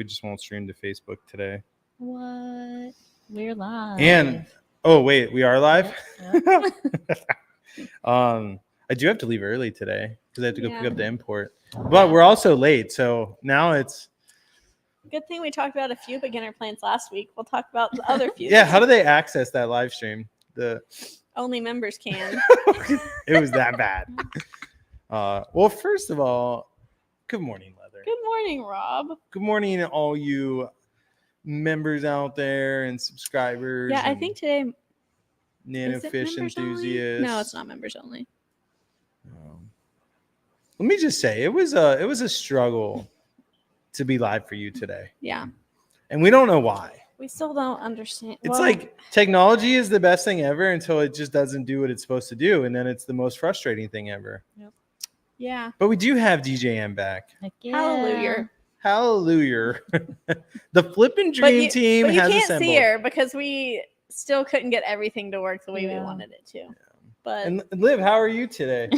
we just won't stream to Facebook today. What? We're live. And oh wait, we are live. Yep. I do have to leave early today because I have to go pick up the import. But we're also late, so now it's good thing we talked about a few beginner plans last week. We'll talk about the other few. Yeah, how do they access that live stream? Only members can. It was that bad. Well, first of all, good morning, Leather. Good morning, Rob. Good morning, all you members out there and subscribers. Yeah, I and think today. Nanofish enthusiasts. Only? No, it's not members only. Let me just say, it was a struggle to be live for you today. Yeah. And we don't know why. We still don't understand. It's like technology is the best thing ever until it just doesn't do what it's supposed to do. And then it's the most frustrating thing ever. Yep. Yeah. But we do have DJM back. Yeah. Hallelujah. Hallelujah. The Flippin' Dream Team but you has can't assembled. see her because we still couldn't get everything to work the way we wanted it to. Yeah. But And Liv, how are you today?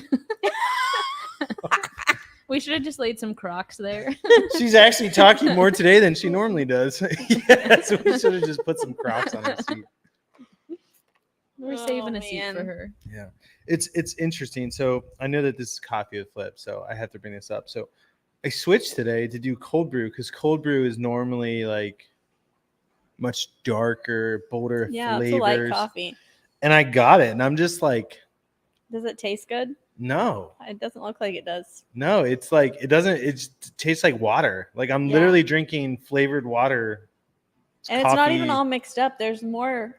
We should have just laid some Crocs there. She's actually talking more today than she normally does. Yes, we should have just put some Crocs on her seat. We're saving a seat for her. Yeah, it's interesting. So I know that this is coffee with Flip, so I have to bring this up. So I switched today to do cold brew because cold brew is normally like much darker, bolder flavors. It's a light coffee. And I got it, and I'm just like, does it taste good? No. It doesn't look like it does. No, it's like it doesn't. It tastes like water. Like I'm literally drinking flavored water. It's not even all mixed up. There's more.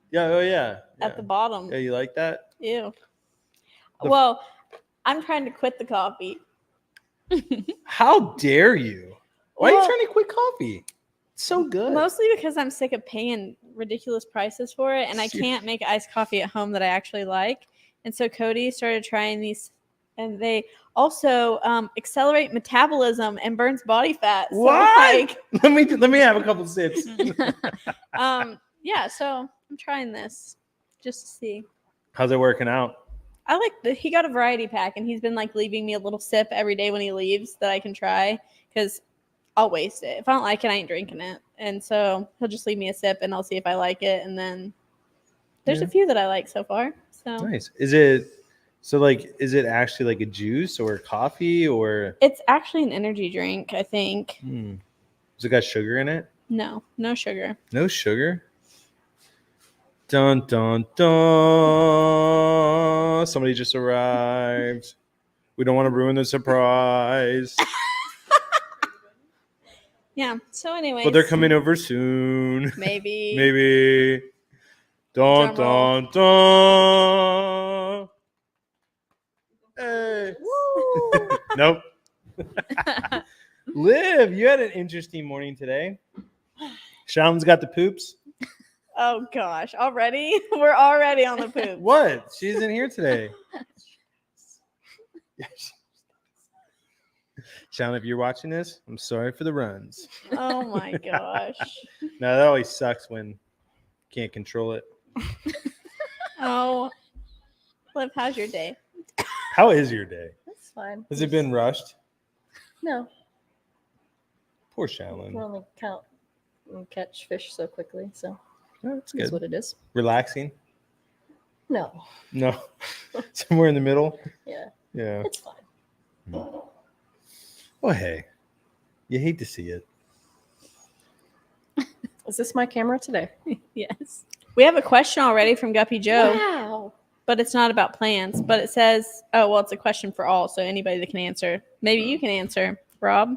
Yeah. Oh yeah. At the bottom. Yeah, you like that? Ew. Well, I'm trying to quit the coffee. How dare you? Why are you trying to quit coffee? It's so good. Mostly because I'm sick of paying ridiculous prices for it, and I can't make iced coffee at home that I actually like. And so Cody started trying these, and they also accelerate metabolism and burns body fat. So what? Let me have a couple sips. Yeah, so I'm trying this just to see. How's it working out? I like he got a variety pack, and he's been like leaving me a little sip every day when he leaves that I can try because I'll waste it. If I don't like it, I ain't drinking it. And so he'll just leave me a sip, and I'll see if I like it. And then there's a few that I like so far. So nice. Is it actually like a juice or coffee or? It's actually an energy drink, I think. Has it got sugar in it? No sugar. No sugar? Dun, dun, dun. Somebody just arrived. We don't want to ruin the surprise. Yeah. So anyway. But they're coming over soon. Maybe. Maybe. Dun, dun, dun. Hey. Woo. Nope. Liv, you had an interesting morning today. Sean's got the poops. Oh gosh, already? We're already on the poop. What? She isn't here today. Sean, if you're watching this, I'm sorry for the runs. Oh my gosh. No, that always sucks when you can't control it. Oh. Liv, how's your day? How is your day? That's fine. Has it been rushed? No. Poor Shalyn. We only count and catch fish so quickly, so That's that's good. what it is. Relaxing? No. No. Somewhere in the middle? Yeah. Yeah. It's fine. Well, hey. You hate to see it. Is this my camera today? Yes. We have a question already from Guppy Joe. Wow. But it's not about plans. But it says, it's a question for all, so anybody that can answer. Maybe you can answer, Rob.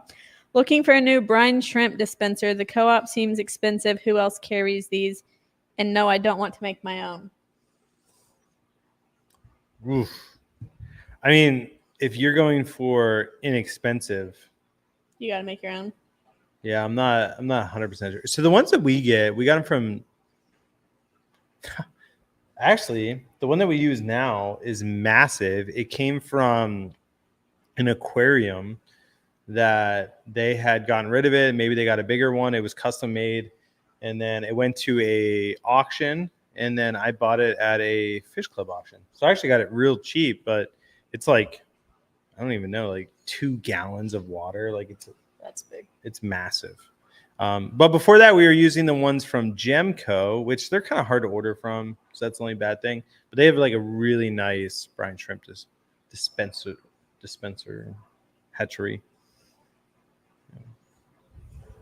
Looking for a new brine shrimp dispenser. The co-op seems expensive. Who else carries these? And no, I don't want to make my own. Oof. I mean, if you're going for inexpensive, You got to make your own. yeah, I'm not 100% sure. So the ones that we got them from. Actually, the one that we use now is massive. It came from an aquarium that they had gotten rid of it. Maybe they got a bigger one. It was custom made. And then it went to a auction. And then I bought it at a fish club auction. So I actually got it real cheap, but it's like, I don't even know, like 2 gallons of water. Like That's big. It's massive. But before that, we were using the ones from Gemco, which they're kind of hard to order from, so that's the only bad thing. But they have like a really nice brine shrimp dispenser hatchery.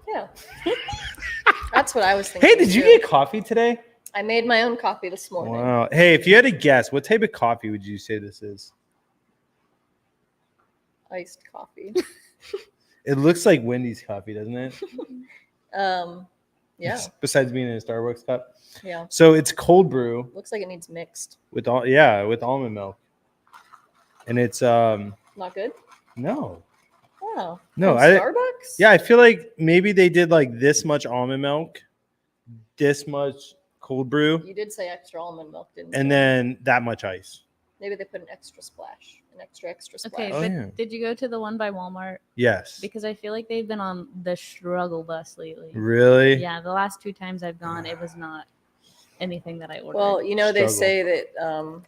Yeah. That's what I was thinking. Hey, did you too. get coffee today? I made my own coffee this morning. Wow. Hey, if you had to guess, what type of coffee would you say this is? Iced coffee. It looks like Wendy's coffee, doesn't it? Yeah. Besides being in a Starbucks cup. Yeah. So it's cold brew Looks like it needs mixed. with almond milk. And it's Not good? no. Wow. No, From I Starbucks? Yeah, I feel like maybe they did like this much almond milk, this much cold brew, You did say extra almond milk, didn't you? and then that much ice. Maybe they put an extra splash. An extra splash. Okay, Oh, but yeah. did you go to the one by Walmart? Yes. Because I feel like they've been on the struggle bus lately. Really? Yeah, the last 2 times I've gone, it was not anything that I ordered. Well, you know, they Struggle. say that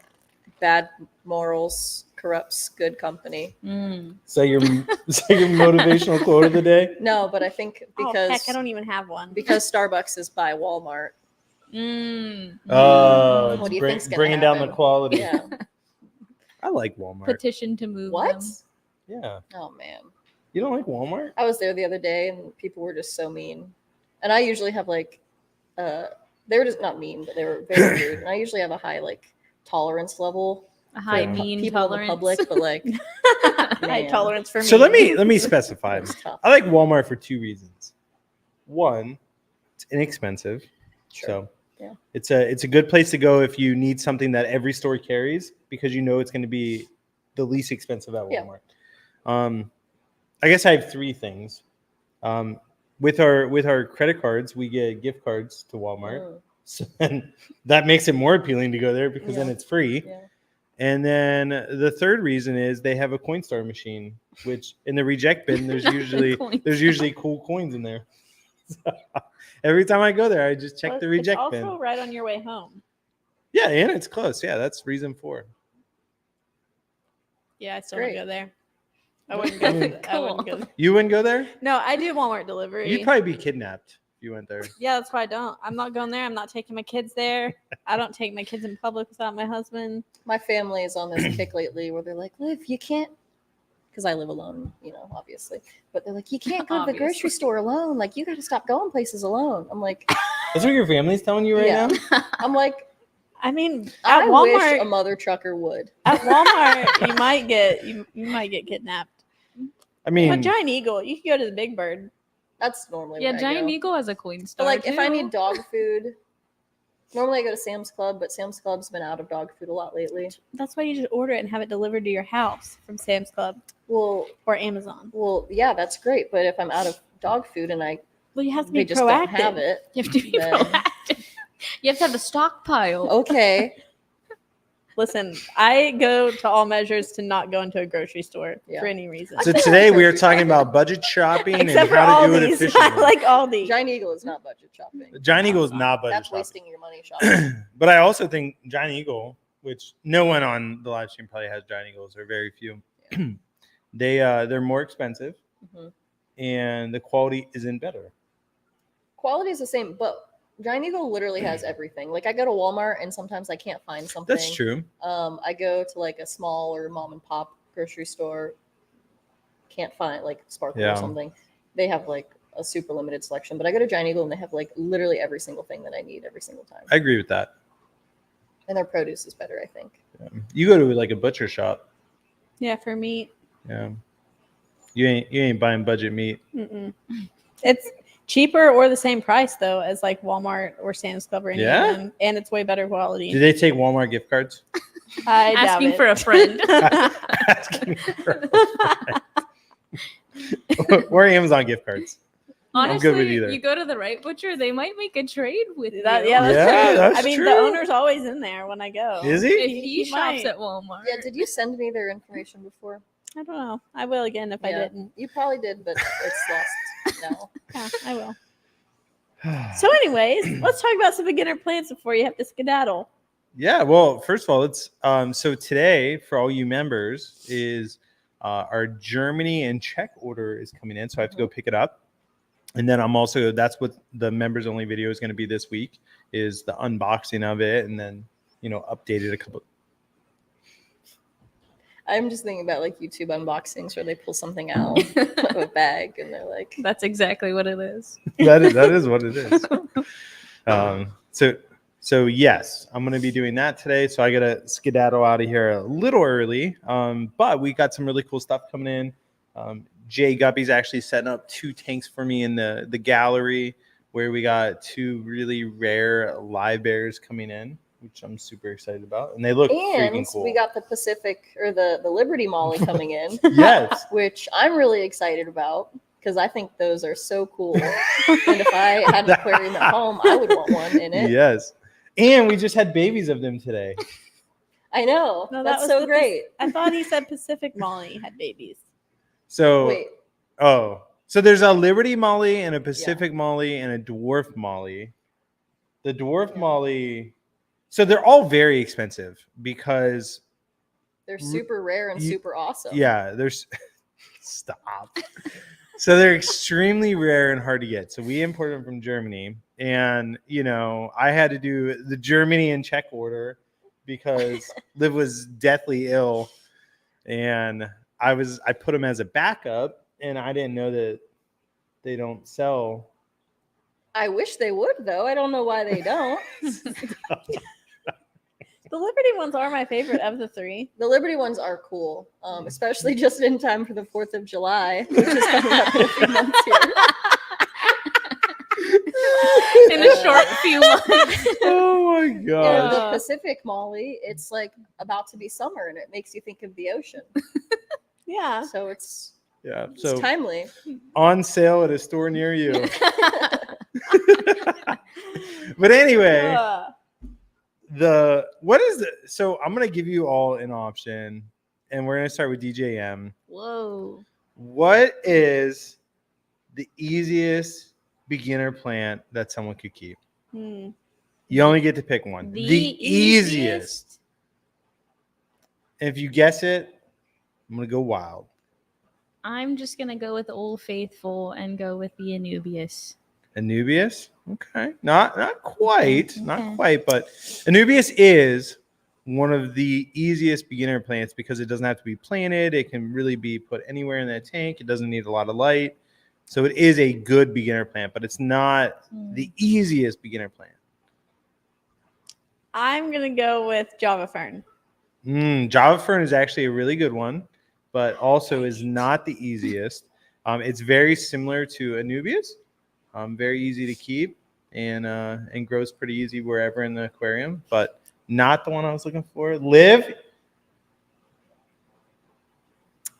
bad morals corrupts good company. Is that your motivational quote of the day? No, but I think because Oh, heck, I don't even have one. because Starbucks is by Walmart. Oh, What it's do you think's gonna bringing down the happen? quality. Yeah. I like Walmart. Petition to move What? them. Yeah. Oh man. You don't like Walmart? I was there the other day and people were just so mean. And I usually have like they were just not mean, but they were very rude. And I usually have a high like tolerance level A high For mean people tolerance. in the public, but like High man, tolerance for me. So let me specify. it's tough. I like Walmart for 2 reasons. One, it's inexpensive. Sure. So Yeah. it's a good place to go if you need something that every store carries because you know it's going to be the least expensive at Yeah. Walmart. I guess I have 3 things. With our credit cards, we get gift cards to Walmart. Mm, So then that makes it more appealing to go there because then Yeah. it's free. yeah. And then the third reason is they have a Coinstar machine, which in the reject bin there's usually cool coins in there. So every time I go there, I just check Well, the reject it's bin. also right on your way home. Yeah, and it's close. Yeah, that's reason 4. Yeah, I still Great. wouldn't go there. I wouldn't go. I wouldn't go. You wouldn't go there? No, I do Walmart delivery. You'd probably be kidnapped if you went there. Yeah, that's why I don't. I'm not going there. I'm not taking my kids there. I don't take my kids in public without my husband. My family is on this kick lately where they're like, Liv, you can't, because I live alone, you know, obviously. But they're like, you can't go to the grocery Obviously. store alone. Like, you got to stop going places alone. I'm like, That's what your family's telling you right Yeah. now? I'm like, I mean, at I Walmart, wish a mother trucker would. at Walmart, you might get kidnapped. I mean, But Giant Eagle, you can go to the Big Bird. That's normally Yeah, where I Giant go. Eagle has a Coinstar. But like, if I too. need dog food, normally I go to Sam's Club, but Sam's Club's been out of dog food a lot lately. That's why you just order it and have it delivered to your house from Sam's Club Well, or Amazon. yeah, that's great. But if I'm out of dog food and Well, you have to they be just proactive. don't have it, you have to be then- proactive. You have to have a stockpile. okay. Listen, I go to all measures to not go into a grocery store Yeah. for any reason. so I think today I'm we are grocery talking shopping. about budget shopping and Except for how to do it Aldi's. I efficiently. like Aldi. Giant Eagle is not budget shopping. Giant Eagle is not budget That's shopping. wasting your money shopping. But I also think Giant Eagle, which no one on the live stream probably has Giant Eagles, or very few. They're more expensive Mhm. and the quality isn't better. Quality is the same, but Giant Eagle literally has everything. Like I go to Walmart and sometimes I can't find something. That's true. I go to like a small or mom and pop grocery store, can't find like Sparkle Yeah. or something. They have like a super limited selection, but I go to Giant Eagle and they have like literally every single thing that I need every single time. I agree with that. And their produce is better, I think. You go to like a butcher shop. Yeah, for meat. Yeah. You ain't buying budget meat. Mm-mm. It's cheaper or the same price though as like Walmart or Sam's Club or any Yeah? of them, and it's way better quality. Do they take Walmart gift cards? I doubt Asking it. for a friend. Asking for or Amazon gift cards. I'm Honestly, good with either. you go to the right butcher, they might make a trade with That- you. yeah, that's Yeah, true. that's I mean, the true. owner's always in there when I go. Is If he? he He shops might. at Walmart. Yeah, did you send me their information before? I don't know. I will again if I Yeah. didn't. You probably did, but it's lost now. Yeah, I will. So, anyways, let's talk about some beginner plans before you have to skedaddle. Yeah, well, first of all, let's so today for all you members is Our Germany and Czech order is coming in, so I have to go pick it up. And then that's what the members only video is going to be this week, is the unboxing of it, and then, updated a couple. I'm just thinking about like YouTube unboxings where they pull something out of a bag and they're like, That's exactly what it is. That is what it is. So yes, I'm going to be doing that today. So I got to skedaddle out of here a little early. But we got some really cool stuff coming in. Jay Guppy's actually setting up 2 tanks for me in the gallery, where we got 2 really rare live bears coming in, which I'm super excited about. And they look freaking and cool. we got the Pacific or the Liberty Molly coming in, Yes. which I'm really excited about because I think those are so cool. And if I had an aquarium at home, I would want one in it. Yes. And we just had babies of them today. I know. No, That's was so the great. I thought he said Pacific Molly had babies. So Wait, so there's a Liberty Molly and a Pacific Molly and a Dwarf Molly. The Dwarf Molly, so they're all very expensive because they're super rare and super awesome. yeah, there's stop. So they're extremely rare and hard to get. So we imported them from Germany, and I had to do the Germany and Czech order because Liv was deathly ill, and I put them as a backup, and I didn't know that they don't sell. I wish they would, though. I don't know why they don't. The Liberty ones are my favorite of the 3. The Liberty ones are cool, especially just in time for the 4th of July, which is coming up in a few months here. In a short few months. Oh my And god! the Pacific Molly, it's like about to be summer, and it makes you think of the ocean. Yeah. So it's Yeah, so timely. on sale at a store near you. But anyway. So I'm gonna give you all an option, and we're gonna start with DJM. Whoa. What is the easiest beginner plant that someone could keep? You only get to pick one. The easiest. If you guess it, I'm gonna go wild. I'm just gonna go with Old Faithful and go with the Anubias. Anubias? Okay. Not quite. Okay. Not quite, but Anubias is one of the easiest beginner plants because it doesn't have to be planted. It can really be put anywhere in that tank. It doesn't need a lot of light. So it is a good beginner plant, but it's not the easiest beginner plant. I'm going to go with Java Fern. Java Fern is actually a really good one, but also is not the easiest. It's very similar to Anubias. Very easy to keep and grows pretty easy wherever in the aquarium, but not the one I was looking for. Liv?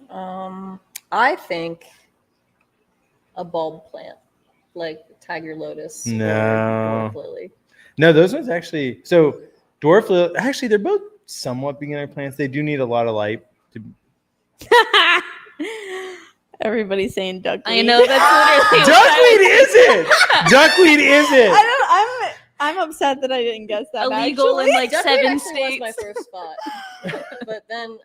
I think a bulb plant, like Tiger Lotus or No. Dwarf Lily. No, those ones actually. So Dwarf Lily, actually, they're both somewhat beginner plants. They do need a lot of light. Everybody's saying duckweed. I know that's literally Duckweed is it? Duckweed is it? I'm upset that I didn't guess that. illegal in like Duckweed 7 actually states. was my first spot, but then,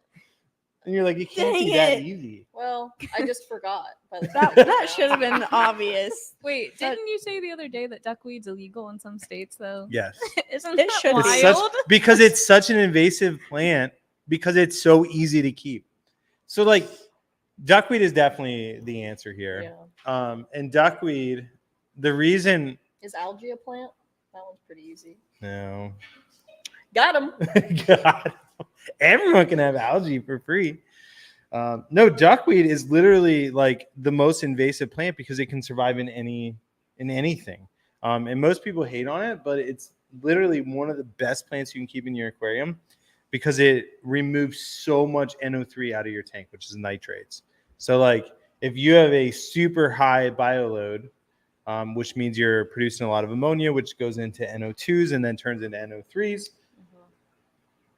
And you're like, it can't Dang be that it. easy. well, I just forgot. By the That should have been obvious. Wait, didn't you say the other day that duckweed's illegal in some states though? Yes. Isn't It that should be. wild? Because it's such an invasive plant, because it's so easy to keep. So like duckweed is definitely the answer here. Yeah. And duckweed, the reason Is algae a plant? That one's pretty easy. no. Got him. God. Everyone can have algae for free. No, duckweed is literally like the most invasive plant because it can survive in anything. And most people hate on it, but it's literally one of the best plants you can keep in your aquarium because it removes so much NO3 out of your tank, which is nitrates. So like if you have a super high bioload, which means you're producing a lot of ammonia, which goes into NO2s and then turns into NO3s.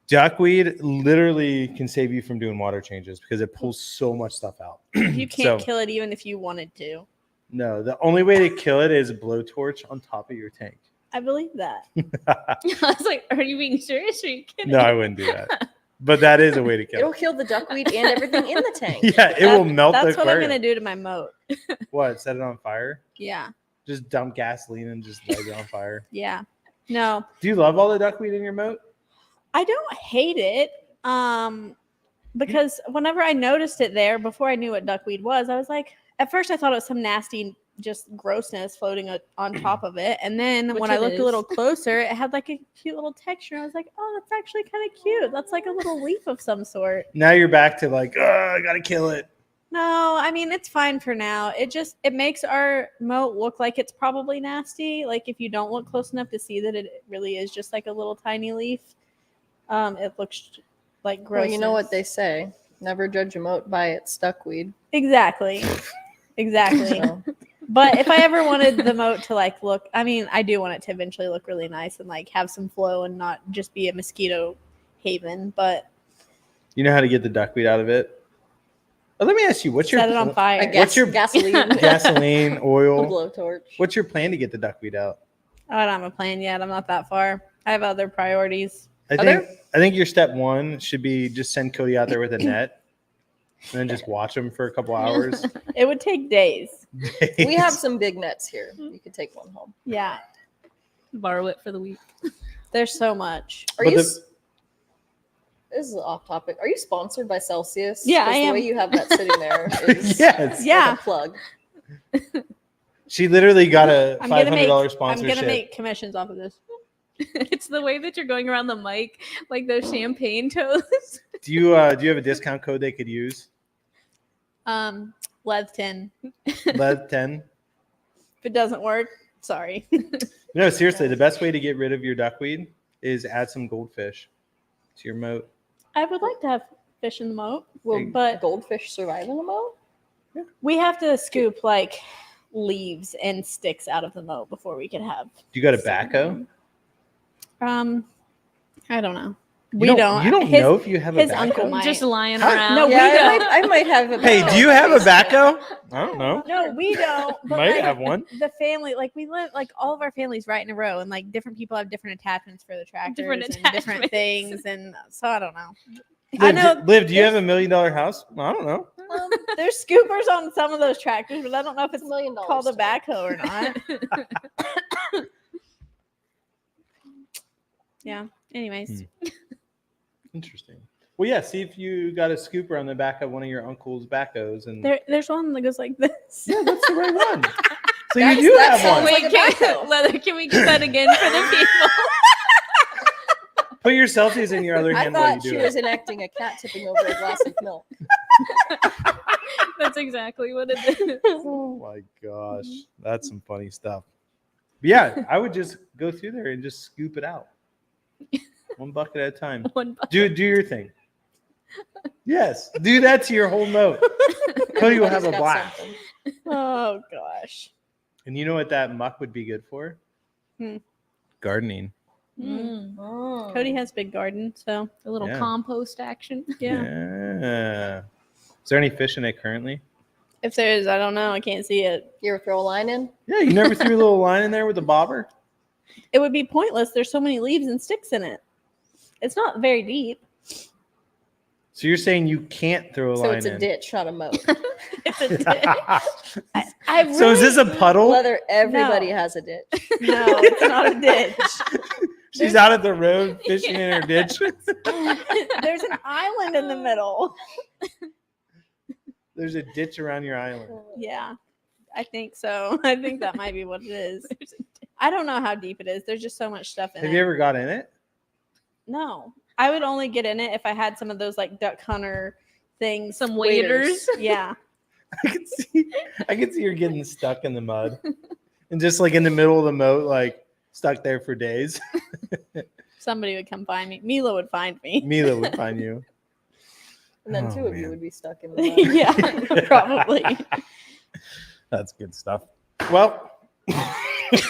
Duckweed literally can save you from doing water changes because it pulls so much stuff out. You can't kill it even if you wanted to. No, the only way to kill it is a blowtorch on top of your tank. I believe that. I was like, are you being serious? Or are you kidding? No, I wouldn't do that. But that is a way to kill It'll it. kill the duckweed and everything in the tank. Yeah, it will melt the That's what I'm aquarium. gonna do to my moat. What? Set it on fire? Yeah. Just dump gasoline and just light it on fire. Yeah. No, Do you love all the duckweed in your moat? I don't hate it. Because whenever I noticed it there, before I knew what duckweed was, I was like, at first I thought it was some nasty, just grossness floating on top of it. And then Which when I it looked is. a little closer, it had like a cute little texture. I was like, oh, that's actually kind of cute. That's like a little leaf of some sort. Now you're back to like, oh, I gotta kill it. No, I mean, it's fine for now. It makes our moat look like it's probably nasty. Like if you don't look close enough to see that it really is just like a little tiny leaf, it looks like gross. Well, you know what they say. Never judge a moat by its duckweed. Exactly. Exactly. So, But if I ever wanted the moat to like look, I mean, I do want it to eventually look really nice and like have some flow and not just be a mosquito haven. But You know how to get the duckweed out of it? Oh, let me ask you, what's your set it on fire. I What's guess your- gasoline, gasoline, a oil? blowtorch. What's your plan to get the duckweed out? I don't have a plan yet. I'm not that far. I have other priorities. I think your step one should be just send Cody out there with a net and then just watch him for a couple hours. It would take days. We have some big nets here. You could take one home. Yeah. Borrow it for the week. There's so much. Are But you? the- This is off topic. Are you sponsored by Celsius? Yeah, 'Cause I The am. way you have that sitting there is Yes. Yeah. like a plug. She literally got a I'm gonna $500 make sponsorship. commissions off of this. It's the way that you're going around the mic like those champagne toasts. Do you have a discount code they could use? Lev 10. Lev 10. If it doesn't work, sorry. No, seriously, the best way to get rid of your duckweed is add some goldfish to your moat. I would like to have fish in the moat, Will but goldfish survive in a moat? we have to scoop like leaves and sticks out of the moat before we can have. Do you got a backhoe? I don't know. You We don't. You don't His- know if you have a his backhoe? uncle might. Just lying Huh? around. No, we Yeah, don't. I might have a. Hey, do you have a backhoe? I don't know. No, we don't. But Might like, have one. the family, like we live, like all of our families right in a row, and like different people have different attachments for the tractors Different and different attachments. things, and so I don't know. I Liv, know Liv, do you have $1 million house? I don't know. there's scoopers on some of those tractors, but I don't know if it's $1 million. called a backhoe or not. Yeah. Anyways, Interesting. Well, yeah. See if you got a scooper on the back of one of your uncle's backhoes, and there's one that goes like this. yeah, that's the right one. So That's- you do that have sounds one. like Wait, a backhoe. Leather, can we get that again for the people? Put your selfies in your other I hand while you thought do she it. was enacting a cat tipping over a glass of milk. That's exactly what it is. Oh my gosh, that's some funny stuff. But yeah, I would just go through there and just scoop it out, one bucket at a time. One bucket. Do your thing. Yes, do that to your whole moat. Cody will have a Everybody's got blast. something. Oh gosh. And you know what that muck would be good for? Hmm. Gardening. Mm. Oh. Cody has a big garden, so A little Yeah. compost action. yeah. Yeah. Is there any fish in it currently? If there is, I don't know. I can't see it. You ever throw a line in? Yeah, you never threw a little line in there with a bobber? It would be pointless. There's so many leaves and sticks in it. It's not very deep. So you're saying you can't throw a So line it's a in? ditch, not a moat. It's a ditch. I really, So is this a puddle? Whether everybody No. has a ditch. No, it's not a ditch. She's out at the road fishing in her ditch. There's an island in the middle. There's a ditch around your island. Yeah, I think so. I think that might be what it is. I don't know how deep it is. There's just so much stuff in Have it. you ever got in it? No, I would only get in it if I had some of those like duck hunter things. Some waders. Yeah. I can see her getting stuck in the mud. And just like in the middle of the moat, like stuck there for days. Somebody would come find me. Mila would find me. Mila would find you. And then Oh, two of you man. would be stuck in the mud. Yeah, probably. That's good stuff. Well,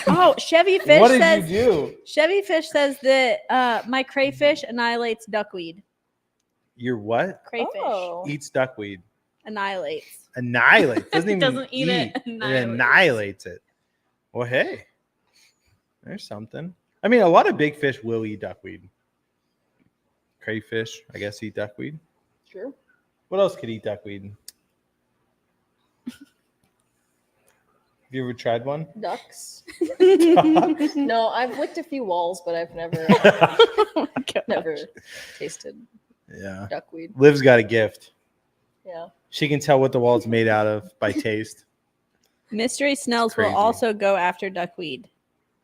Oh, Chevy Fish what did says you do? Chevy Fish says that my crayfish annihilates duckweed. Your what? Crayfish Oh. Eats duckweed. annihilates. Annihilates. Doesn't even Doesn't eat it, It annihilates. annihilates it. Well, hey, there's something. I mean, a lot of big fish will eat duckweed. crayfish, I guess, eat duckweed. Sure. What else could eat duckweed? Have you ever tried one? Ducks. Ducks? No, I've licked a few walls, but I've never Oh my gosh. never tasted Yeah. duckweed. Liv's got a gift. Yeah. She can tell what the wall's made out of by taste. Mystery snails will crazy. also go after duckweed.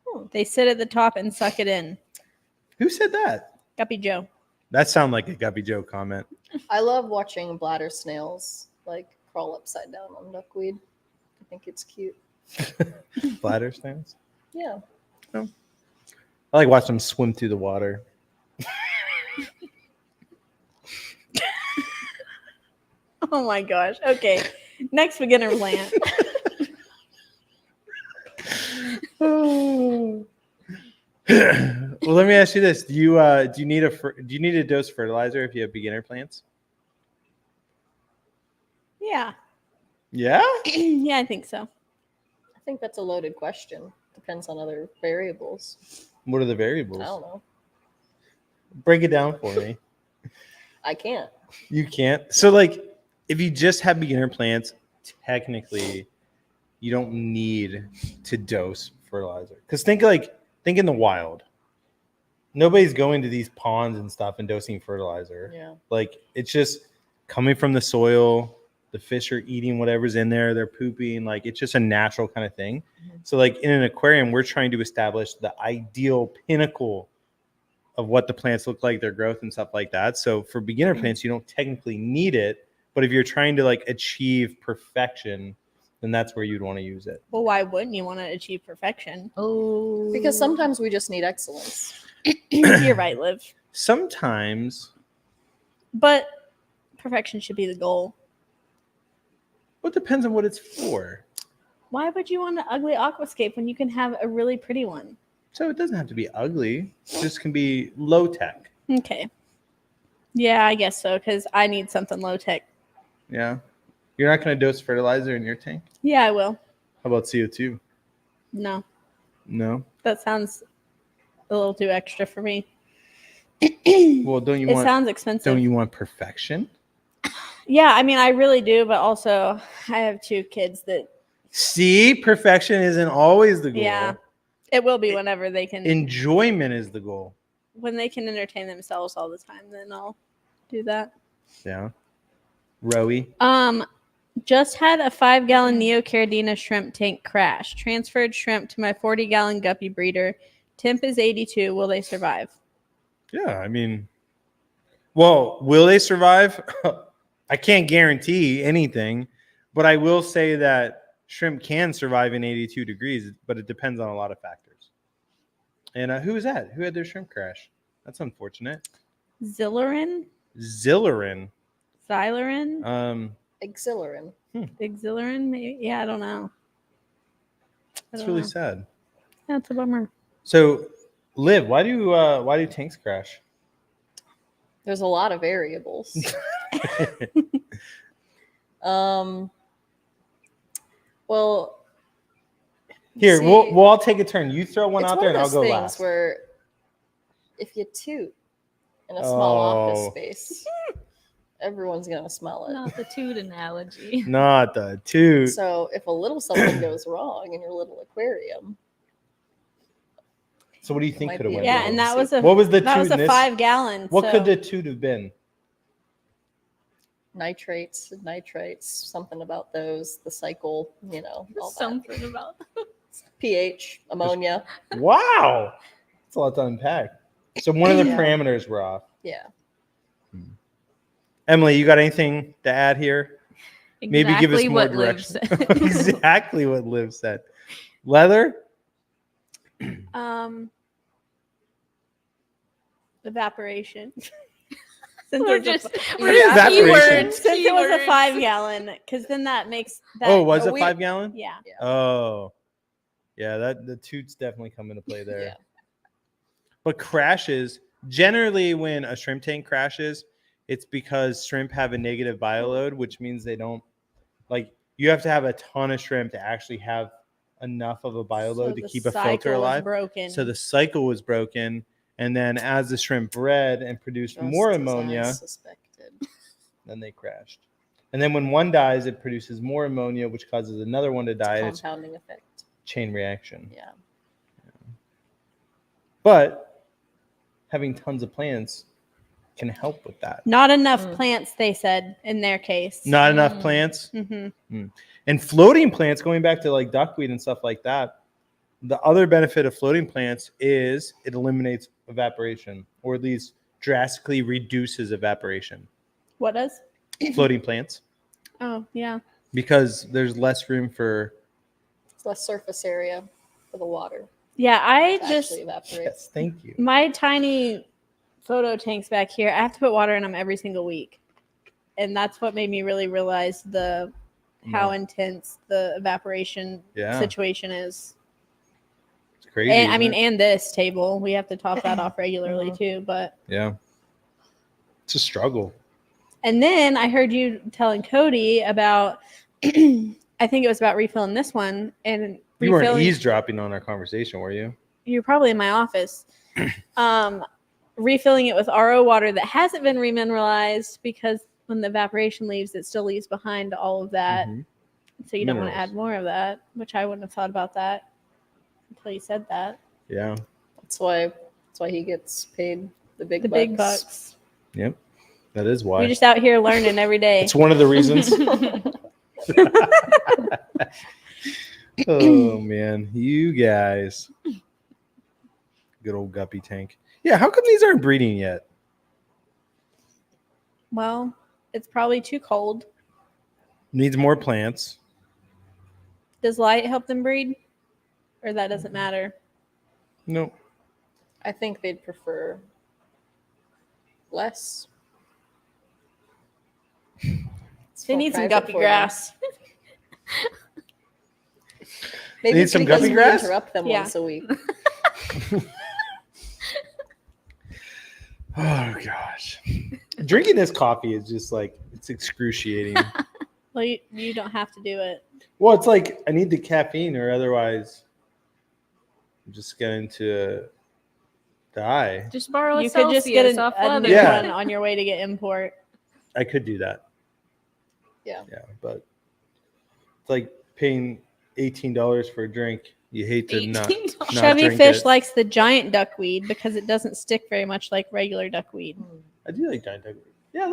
Hmm. They sit at the top and suck it in. Who said that? Guppy Joe. That sounds like a Guppy Joe comment. I love watching bladder snails like crawl upside down on duckweed. I think it's cute. Bladder snails. Yeah. I like watching them swim through the water. Oh my gosh. Okay. Next beginner plant. Well, let me ask you this: do you need a dose of fertilizer if you have beginner plants? Yeah. Yeah. Yeah, I think so. I think that's a loaded question. Depends on other variables. What are the I variables? don't know. Break it down for me. I can't. You can't. So, like, if you just have beginner plants, technically, you don't need to dose fertilizer. Because think in the wild. Nobody's going to these ponds and stuff and dosing fertilizer. Yeah. Like, it's just coming from the soil. The fish are eating whatever's in there. They're pooping. Like, it's just a natural kind of thing. Mhm. So, like, in an aquarium, we're trying to establish the ideal pinnacle of what the plants look like, their growth and stuff like that. So for beginner plants, you don't technically need it. But if you're trying to like achieve perfection, then that's where you'd want to use it. Well, why wouldn't you want to achieve perfection? Oh. Because sometimes we just need excellence. You're right, Liv. Sometimes, But perfection should be the goal. well, it depends on what it's for. Why would you want an ugly aquascape when you can have a really pretty one? So it doesn't have to be ugly. It just can be low tech. Okay. Yeah, I guess so, because I need something low tech. Yeah. You're not going to dose fertilizer in your tank? Yeah, I will. How about CO2? No, No. that sounds a little too extra for me. Well, don't you It want sounds expensive. don't you want perfection? Yeah, I mean, I really do, but also I have 2 kids that, See, perfection isn't always the goal. yeah, it will be whenever they can, Enjoyment is the goal. when they can entertain themselves all the time, then I'll do that. Yeah. Rowie. Just had a 5-gallon Neocaridina shrimp tank crash. Transferred shrimp to my 40-gallon guppy breeder. Temp is 82. Will they survive? Yeah, I mean, well, will they survive? I can't guarantee anything, but I will say that shrimp can survive in 82 degrees, but it depends on a lot of factors. And who was that? Who had their shrimp crash? That's unfortunate. Zillerin? Zillerin. Xylerin? Exhilarant. Exhilarin? Maybe? Yeah, I don't know. That's really sad. That's a bummer. So, Liv, why do tanks crash? There's a lot of variables. Well, Here, see, we'll all take a turn. You throw one it's out one there, of and I'll those go things last. where if you toot in a small office Oh. space, everyone's gonna smell it. Not the toot analogy. Not the two. So if a little something goes wrong in your little aquarium, So what do you think might could have be went a Yeah, wrong? and that was a What was the that was toot in a this? 5-gallon. What so could the toot have been? nitrates, something about those, the cycle, all that. Something about pH, ammonia. Wow, that's a lot to unpack. So one of the Yeah. parameters were off. Yeah. Emily, you got anything to add here? Maybe give us exactly more what Liv direction. said. Exactly what Liv said. Leather? Evaporation. Since We're it was just a, we're Yeah. just Evaporation. keywords. since it was a keywords. 5-gallon, because then that makes that. Oh, was Oh, it we- 5 gallon? Yeah. Oh, yeah. That the toots definitely come into play there. Yeah. But crashes generally, when a shrimp tank crashes, it's because shrimp have a negative bioload, which means they don't you have to have a ton of shrimp to actually have enough of a bioload So to the keep a cycle filter was alive. broken. So the cycle was broken, And then as the shrimp bred and produced Just more as I ammonia, suspected. then they crashed. And then when one dies, it produces more ammonia, which causes another one to die. And it's Compounding effect. chain reaction. Yeah. But having tons of plants can help with that. Not enough Mm. plants, they said in their case. Not enough Mm. plants. Mm-hmm. And floating plants, going back to like duckweed and stuff like that, the other benefit of floating plants is it eliminates evaporation, or at least drastically reduces evaporation. What does? Floating plants, Oh, yeah. because there's less room for. It's less surface area for the water Yeah, I to just actually evaporate. Yes, thank you. my tiny photo tanks back here, I have to put water in them every single week. And that's what made me really realize how No. intense the evaporation Yeah. situation is. It's crazy. And I isn't mean, it? and this table, we have to top that off regularly too. But Yeah, it's a struggle. and then I heard you telling Cody about, I think it was about refilling this one and You weren't refilling. eavesdropping on our conversation, were you? You're probably in my office. Refilling it with RO water that hasn't been remineralized, because when the evaporation leaves, it still leaves behind all of that. Mhm. So you don't want to Minerals. add more of that, which I wouldn't have thought about that until you said that. Yeah. That's why he gets paid the big The bucks. big bucks. Yep. That is why. You're just out here learning every day. It's one of the reasons. Oh man, you guys. Good old guppy tank. Yeah, how come these aren't breeding yet? Well, it's probably too cold. Needs more plants. Does light help them breed? Or that doesn't matter? Nope. I think they'd prefer less. It's They more need some private guppy for them. grass. Maybe Need it's some because guppy we grass? interrupt them Yeah. once a week. Oh gosh. Drinking this coffee is just like, it's excruciating. Well, you don't have to do it. Well, it's like I need the caffeine or otherwise I'm just going to die. Just borrow a You could just get Celsius off a new Leather. Yeah. one on your way to get import. I could do that. Yeah. Yeah, but it's like paying $18 for a drink. You hate to not $18. not Chevy drink Fish it. likes the giant duckweed because it doesn't stick very much like regular duckweed. I do like giant duckweed. Yeah,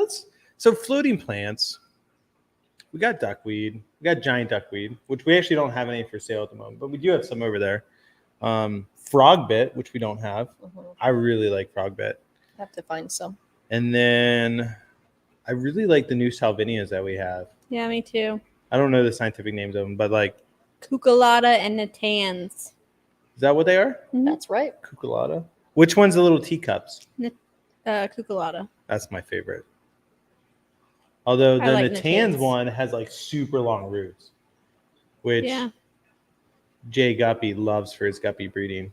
so floating plants. We got duckweed. We got giant duckweed, which we actually don't have any for sale at the moment, but we do have some over there. Frogbit, which we don't have. Mhm. I really like frogbit. Have to find some. And then I really like the new salvinias that we have. Yeah, me too. I don't know the scientific names of them, but like, Cuculata and Natans. is that what they are? That's right. Cuculata? Which one's the little teacups? Cuculata. That's my favorite. Although the I like Natan's Natans. one has like super long roots, which Yeah. Jay Guppy loves for his guppy breeding.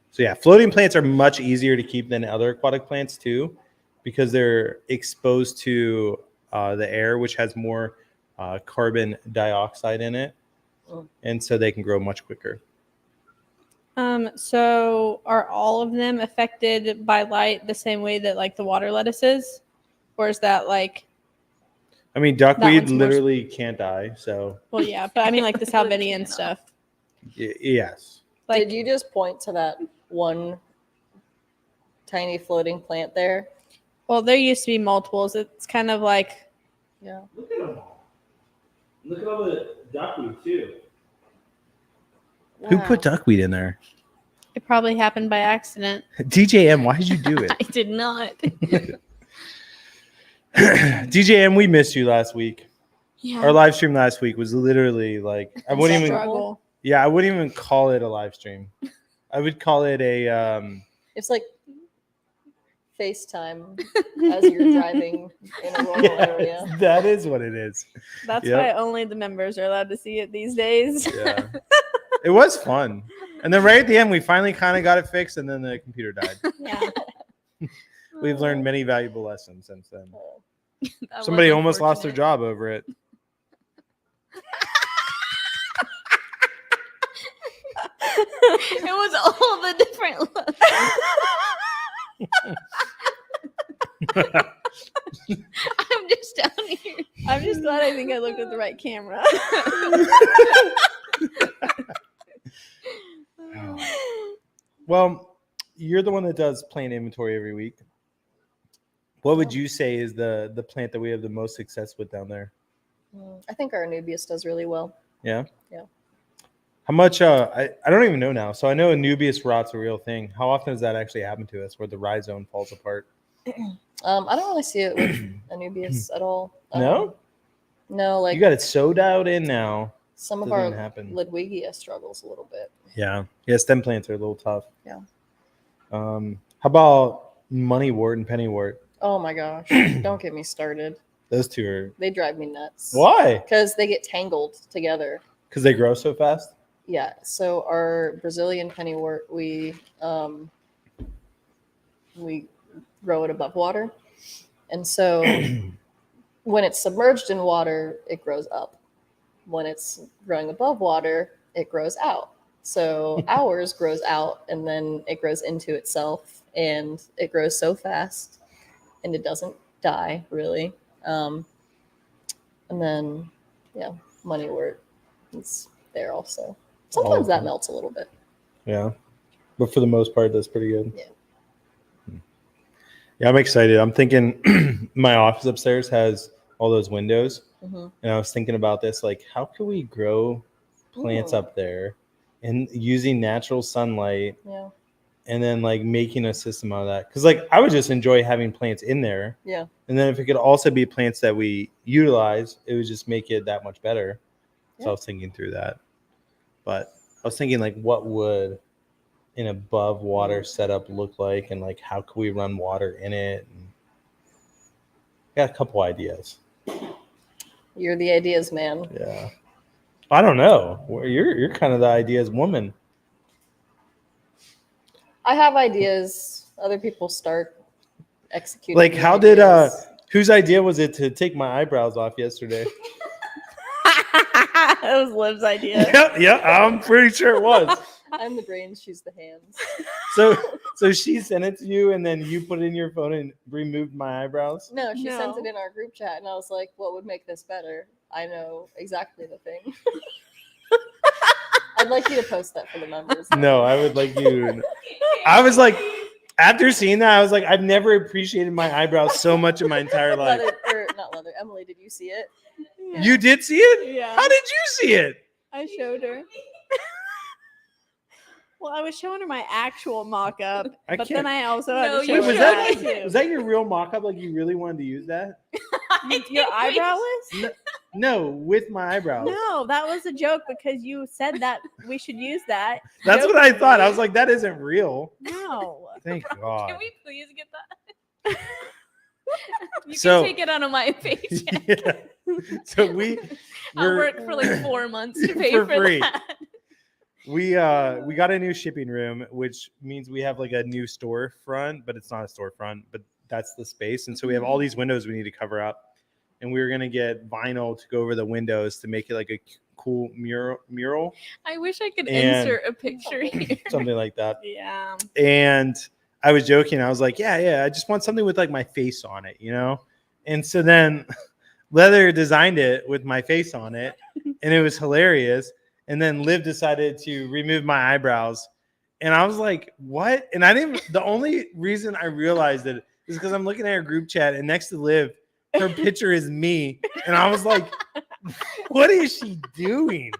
So yeah, floating plants are much easier to keep than other aquatic plants too, because they're exposed to the air, which has more carbon dioxide in it, and so they can grow much quicker. So are all of them affected by light the same way that like the water lettuce is? Or is that like, I mean, duckweed one's more- literally can't die, so well, yeah, but I mean like the Literally salvinia and cannot. stuff. Yes. Like, Did you just point to that one tiny floating plant there? well, there used to be multiples. It's kind of like, Yeah. Look at them all. Look at all the duckweed too. Who Wow. put duckweed in there? it probably happened by accident. DJM, why did you do it? I did not. DJM, we missed you last week. Yeah. Our live stream last week was literally like I wouldn't even struggle. I wouldn't even call it a live stream. I would call it a It's like FaceTime as you're driving in a rural area. yes, that is what it is. That's Yep. why only the members are allowed to see it these days. Yeah. It was fun. And then right at the end we finally kind of got it fixed and then the computer died. Yeah. We've learned many valuable lessons since then. That was Somebody almost lost their unfortunate. job over it. It was all the different looks. I'm just down here. I'm just glad I think I looked at the right camera. Well, you're the one that does plant inventory every week. What would you say is the plant that we have the most success with down there? I think our Anubias does really well. Yeah. Yeah. How much? I don't even know now. So I know Anubias rot's a real thing. How often does that actually happen to us, where the rhizome falls apart? I don't really see it with Anubias at all. No? No, like You got it so dialed in now. some of doesn't our happen. Ludwigia struggles a little bit. Yeah. Stem plants are a little tough. Yeah. How about moneywort and pennywort? Oh my gosh! Don't get me started. Those two are. They drive me nuts. Why? Because they get tangled together. Because they grow so fast. Yeah. So our Brazilian pennywort, we grow it above water, and so when it's submerged in water, it grows up. When it's growing above water, it grows out. So ours grows out, and then it grows into itself, and it grows so fast, and it doesn't die really. And then, yeah, moneywort is there also. Sometimes that melts a little bit. Yeah. But for the most part, that's pretty good. Yeah. Yeah, I'm excited. I'm thinking my office upstairs has all those windows. Mm-hmm. And I was thinking about this, like, how can we grow plants Ooh. up there and using natural sunlight Yeah. and then like making a system out of that? Because like I would just enjoy having plants in there. Yeah. And then if it could also be plants that we utilize, it would just make it that much better. So I was thinking through that. But I was thinking like what would an above water setup look like, and like how could we run water in it? And got a couple ideas. You're the ideas man. Yeah. I don't know. You're kind of the ideas woman. I have ideas. Other people start executing. Like the how did ideas. whose idea was it to take my eyebrows off yesterday? That was Liv's idea. yeah, I'm pretty sure it was. I'm the brains, she's the hands. So she sent it to you, and then you put it in your phone and removed my eyebrows. No, she sent No. it in our group chat, and I was like, "What would make this better?" I know exactly the thing. I'd like you to post that for the members. No, I would like you. I was like, after seeing that, I was like, I've never appreciated my eyebrows so much in my entire life. Not Leather. Emily, did you see it? Yeah. You did see it? Yeah. How did you see it? I showed her. Well, I was showing her my actual mock-up, I but can't- then I also had No, to show you her was that that too. was that your real mock-up? Like you really wanted to use that? Your eyebrow list? No, with my eyebrows. No, that was a joke because you said that we should use that. That's what I thought. I was like, that isn't real. No. Thank God. Can we please get that? You So- can take it out of my paycheck. Yeah. So I'll we're work for like 4 months to pay For for free. that. we got a new shipping room, which means we have like a new storefront, but it's not a storefront, but that's the space. And so we have all these windows we need to cover up, and we were gonna get vinyl to go over the windows to make it like a cool mural, I wish I could And- insert a picture here. something like that. Yeah. And I was joking. I was like, yeah, I just want something with like my face on it, you know? And so then Leather designed it with my face on it, and it was hilarious. And then Liv decided to remove my eyebrows. And I was like, what? And I didn't, the only reason I realized it is because I'm looking at her group chat, and next to Liv, her picture is me. And I was like, what is she doing?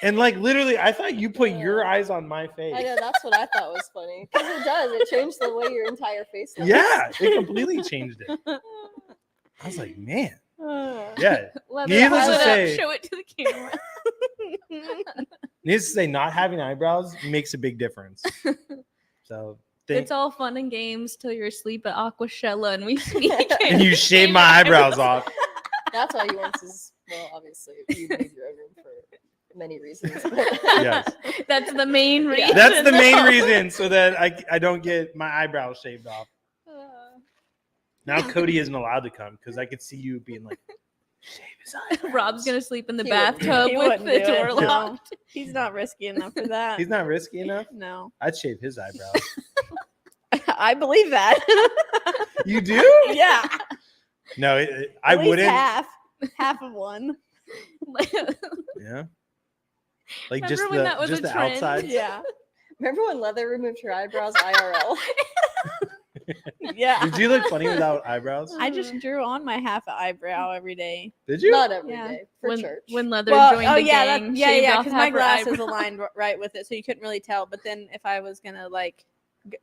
And like literally, I thought you put your eyes on my face. I know, that's what I thought was funny. Because it does. It changed the way your entire face looks. Yeah, it completely changed it. I was like, man, yeah. Leather, Needless hold to it up, say- show it to the camera. Needless to say, not having eyebrows makes a big difference. So, It's all fun and games till you're asleep at Aquashella and we sneak in. and you shave my eyebrows off. That's why you went to, well, obviously, you made your own room for many reasons. Yes. That's the main reason. That's the main though. reason, so that I don't get my eyebrows shaved off. Now Cody isn't allowed to come because I could see you being like, Shave his eyebrows. Rob's gonna sleep in the He wouldn't do it. bathtub He with wouldn't the do door it, locked. no. He's not risky enough for that. He's not risky enough. No. I'd shave his eyebrows. I believe that. You do? Yeah. No, I At least wouldn't. half of one. Yeah. Like Remember just when that was just a the trend? outside. Yeah. Remember when Leather removed her eyebrows IRL? Yeah. Did you look funny without eyebrows? I just drew on my half eyebrow every day. Did you? Not every day Yeah. for when, church. when Leather Well, joined the yeah, gang, yeah, shaved yeah, off because my half her glasses eyebrow. aligned right with it, so you couldn't really tell. But then if I was gonna like,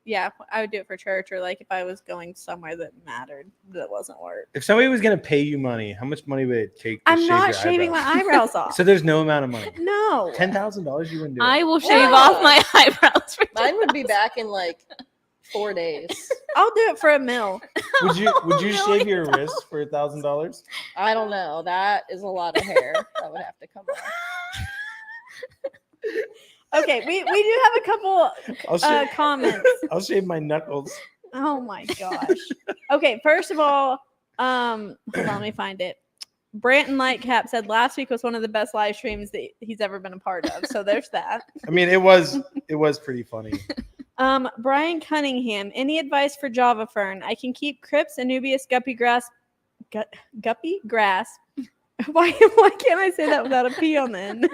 yeah, I would do it for church, or like if I was going somewhere that mattered, that wasn't work. If somebody was gonna pay you money, how much money would it take to I'm shave not your shaving eyebrows? my eyebrows off. So there's no amount of money. No. $10,000 you wouldn't do it. I will shave Yeah. off my eyebrows for Mine would be back in like 4 days. I'll do it for $1 million. Would you $1 shave your wrist for $1,000? I don't know. That is a lot of hair that would have to come off. Okay, we do have a couple I'll shave, comments. I'll shave my knuckles. Oh my gosh. Okay, first of all, hold on, let me find it. Branton Lightcap said last week was one of the best live streams that he's ever been a part of. So there's that. I mean, it was pretty funny. Brian Cunningham, any advice for Java Fern? I can keep Crips, Anubias, Guppy Grass. Guppy Grass. Why can't I say that without a P on the end?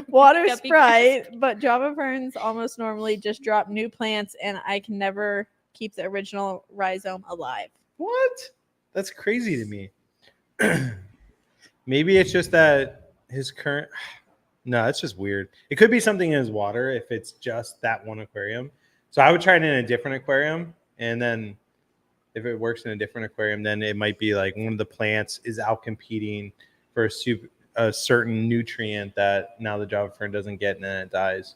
Water Guppy Sprite, but Java Ferns almost normally just drop new plants, and I can never keep the original rhizome alive. What? That's crazy to me. Maybe it's just that his current. No, it's just weird. It could be something in his water if it's just that one aquarium. So I would try it in a different aquarium, and then if it works in a different aquarium, then it might be like one of the plants is out competing for a certain nutrient that now the Java Fern doesn't get, and then it dies.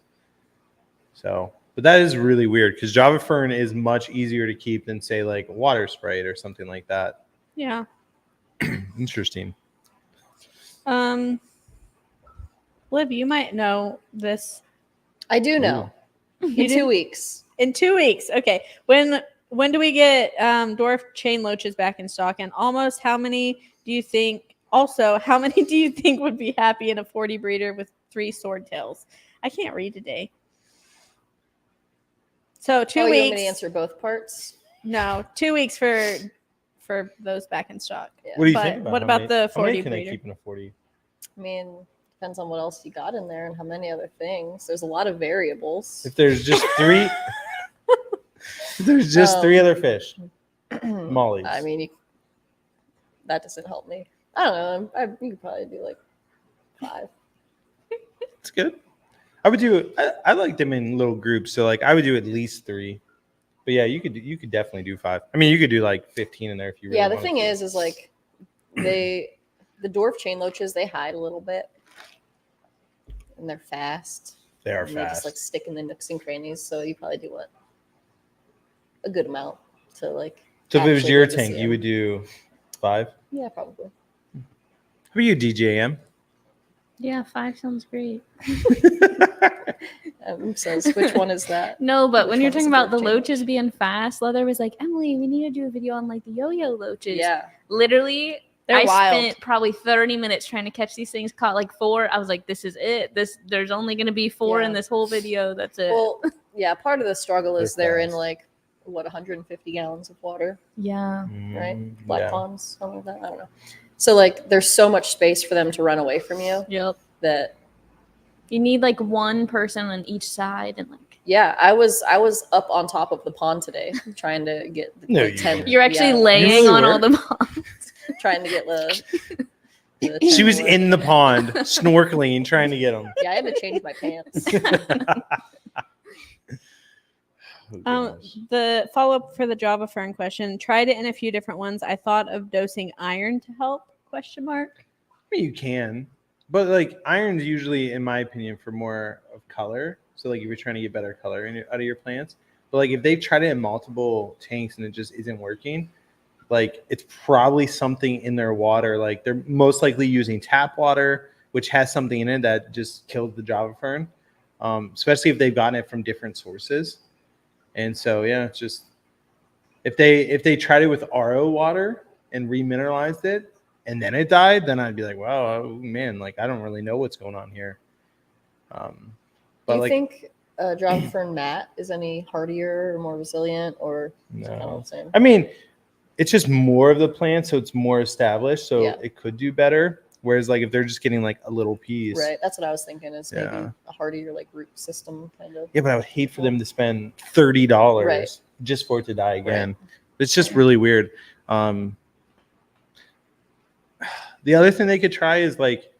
So, but that is really weird because Java Fern is much easier to keep than say like Water Sprite or something like that. Yeah. Interesting. Liv, you might know this. I do know. You In do? 2 weeks. In 2 weeks. Okay. When do we get dwarf chain loaches back in stock? And almost how many do you think? Also, how many do you think would be happy in a 40 breeder with 3 sword tails? I can't read today. So 2 You want me weeks. to answer both parts? No, 2 weeks for those back in stock. Yeah. What do you But think about what how about many- the how many 40 can I breeder? keep in a 40? I mean, depends on what else you got in there and how many other things. There's a lot of variables. If there's just 3 if there's just 3 other fish. Mollies. I mean, that doesn't help me. I don't know. You could probably do like 5. It's good. I would do. I like them in little groups, so like I would do at least 3. But yeah, you could definitely do 5. I mean, you could do like 15 in there if you really Yeah, the wanted thing to. is like the dwarf chain loaches, they hide a little bit, and they're fast. They are And they just fast. like stick in the nooks and crannies. So you probably do what a good amount to like. So if it was actually your get to tank, see you them. would do 5. Yeah, probably. Who are you, DJM? Yeah, 5 sounds great. Says which one is that? No, but Which when you're one is talking the about the dwarf chain loaches being fast, Leather was like, Emily, we need to do a video on like the yo-yo loaches. Yeah, Literally, They're I wild. spent probably 30 minutes trying to catch these things, caught like 4. I was like, this is it. There's only gonna be 4 in Yeah. this whole video. That's it. well, yeah. Part of the struggle is They're they're in fast. like 150 gallons of water, yeah. right? Black Yeah. ponds, something like that. I don't know. So like, there's so much space for them to run away from you Yep. that. You need like one person on each side and like Yeah, I was up on top of the pond today trying to get the No, you 10. weren't. you're actually yeah, laying really on were? all the ponds. trying to get the She 10 was wood. in the pond snorkeling, trying to get them. Yeah, I had to change my pants. The follow-up for the Java Fern question, tried it in a few different ones. I thought of dosing iron to help, question mark. I mean, you can, but like iron's usually, in my opinion, for more of color. So like if you're trying to get better color out of your plants, but like if they've tried it in multiple tanks and it just isn't working, like it's probably something in their water. Like they're most likely using tap water, which has something in it that just killed the Java Fern, especially if they've gotten it from different sources. And so yeah, it's just if they tried it with RO water and remineralized it, and then it died, then I'd be like, wow, oh, man, like I don't really know what's going on here. But Do you like, think Java fern mat is any hardier or more resilient, or is it kind of no. the same? I mean, it's just more of the plant, so it's more established, so Yeah. it could do better. Whereas like if they're just getting like a little piece, Right, that's what I was thinking. Is maybe Yeah. a hardier like root system kind of. yeah, but I would hate for them to spend $30 Right. just for it to die again. It's just really weird. The other thing they could try is like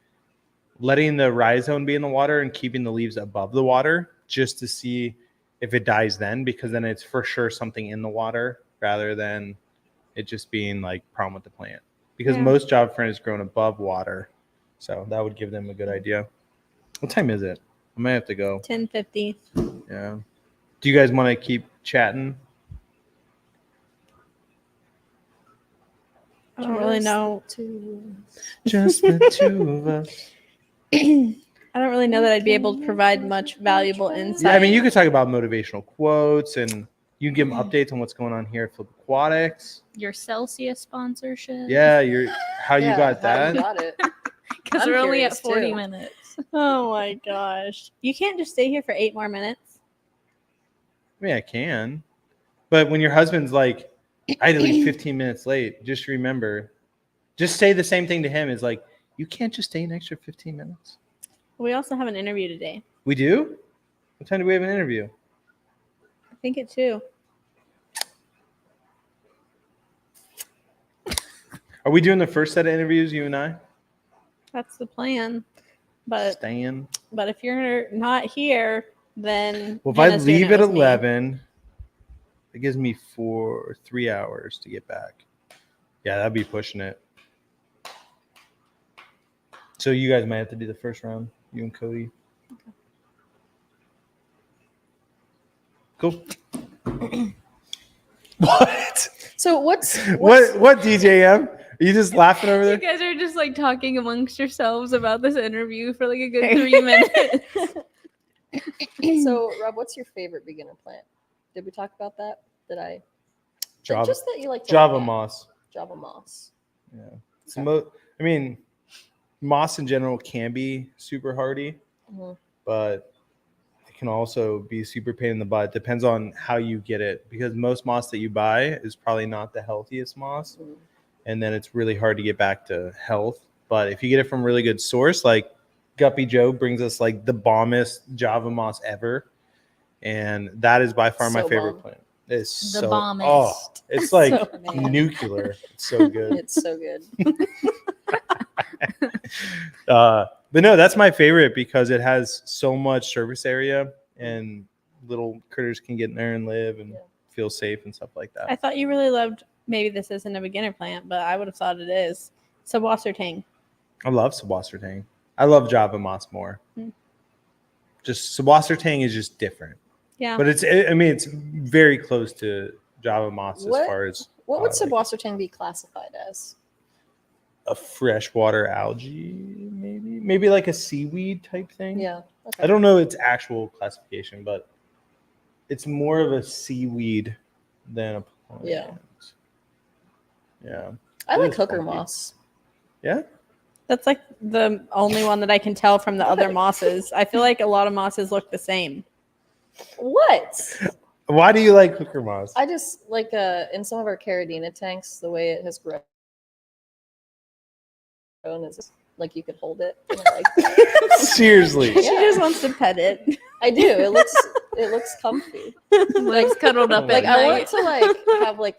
letting the rhizome be in the water and keeping the leaves above the water just to see if it dies then, because then it's for sure something in the water rather than it just being like problem with the plant. Because Yeah. most Java fern is grown above water. So that would give them a good idea. What time is it? I might have to go. 10:50. Yeah. Do you guys want to keep chatting? I don't really know. Just the two of us. I don't really know that I'd be able to provide much valuable insight. Yeah, I mean, you could talk about motivational quotes and you can give them updates on what's going on here at Flip Aquatics. Your Celsius sponsorship. Yeah, how you got How that? you got it. Because I'm we're only at curious, 40 too. minutes. Oh my gosh. You can't just stay here for 8 more minutes. I mean, I can. But when your husband's like, I had to leave 15 minutes late, just remember, just say the same thing to him. Is like, you can't just stay an extra 15 minutes. We also have an interview today. We do? What time do we have an interview? I think it too. Are we doing the first set of interviews, you and I? That's the plan. But Stan? but if you're not here, then Well, if I Hannah's doing leave it at with me. 11, it gives me 3 hours to get back. Yeah, that'd be pushing it. So you guys might have to do the first round, you and Cody. Cool. What? So what's What DJM? Are you just laughing over You there? guys are just like talking amongst yourselves about this interview for like a good 3 minutes. So Rob, what's your favorite beginner plant? Did we talk about that? Did I? Java, Just that you like to Java look at. moss. Java moss. Yeah. It's I mean, moss in general can be super hardy, Mhm. but it can also be super pain in the butt. Depends on how you get it, because most moss that you buy is probably not the healthiest moss, Mhm. and then it's really hard to get back to health. But if you get it from a really good source, like Guppy Joe brings us like the bombest Java moss ever, and that is by far my So favorite bomb. plant. It's The so bombest. Oh, it's like So bad. nuclear. It's so good. It's so good. But no, that's my favorite because it has so much surface area and little critters can get in there and live and feel safe and stuff like that. I thought you really loved, maybe this isn't a beginner plant, but I would have thought it is. Subwassertang. I love Subwassertang. I love Java moss more. Just Subwassertang is just different. Yeah. But it's very close to Java moss as far as What would like Subwassertang be classified as? a freshwater algae, maybe like a seaweed type thing. Yeah. Okay. I don't know its actual classification, but it's more of a seaweed than a plant. Yeah. Yeah. I It like is hooker funky. moss. Yeah. That's like the only one that I can tell from the other mosses. I feel like a lot of mosses look the same. What? Why do you like hooker moss? I just like in some of our Caridina tanks, the way it has grown is like you could hold it. And I like that. Seriously. Yeah. She just wants to pet it. I do. It looks comfy. Legs cuddled up Like, at Like I night. want to like have like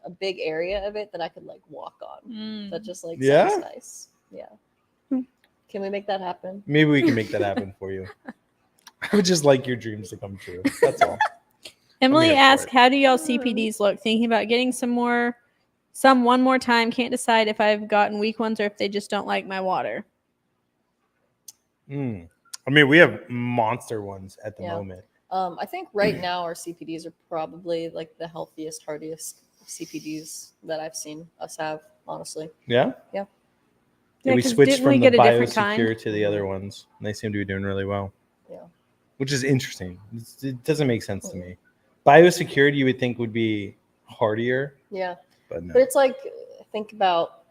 a big area of it that I could like walk on. That just like Yeah? sounds nice. Yeah. Can we make that happen? Maybe we can make that happen for you. I would just like your dreams to come true. That's all. Emily here for asked, it. how do y'all CPDs look? Thinking about getting some one more time. Can't decide if I've gotten weak ones or if they just don't like my water. I mean, we have monster ones at the Yeah. moment. I think right now our CPDs are probably like the healthiest, hardiest CPDs that I've seen us have, honestly. Yeah? Yeah. Yeah, we 'cause switched didn't we from the get a different kind? Biosecure to the other ones, and they seem to be doing really well. Yeah. Which is interesting. It doesn't make sense to me. Biosecured, you would think would be hardier, Yeah. but no. But it's like, think about